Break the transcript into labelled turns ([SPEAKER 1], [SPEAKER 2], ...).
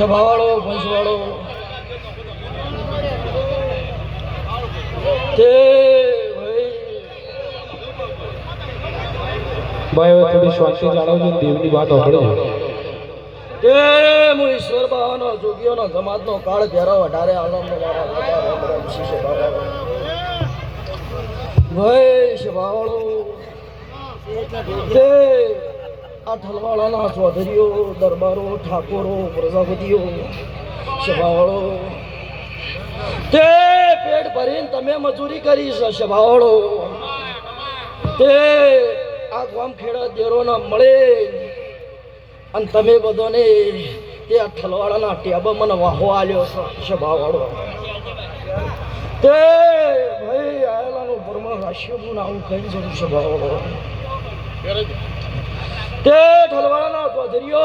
[SPEAKER 1] સભાવાળો ભંસવાળો તે
[SPEAKER 2] ભાઈ હવે થોડી શાંતિ જાળવજો દેવની વાત સાંભળજો
[SPEAKER 1] તે હું ઈશ્વર બાવાનો જોગીઓનો સમાજનો કાળ ઘેરો વધારે આનંદ મારા શિષ્ય ભાઈ સભાવાળો તે આ ઠલવાળાના ચૌધરીઓ દરબારો ઠાકોરો પ્રજાપતિઓ સભાવાળો તે પેટ ભરીને તમે મજૂરી કરી છે સભાવાળો તે આ ગામ ખેડા દેરોના મળે અને તમે બધાને તે આ ઠલવાળાના ટેબા મને વાહો આલ્યો છે સભાવાળો તે ભાઈ આયેલાનું ભરમણ રાશિઓનું આવું કહી શકું સભાવાળો તે ઠલવાળાના ચૌધરીઓ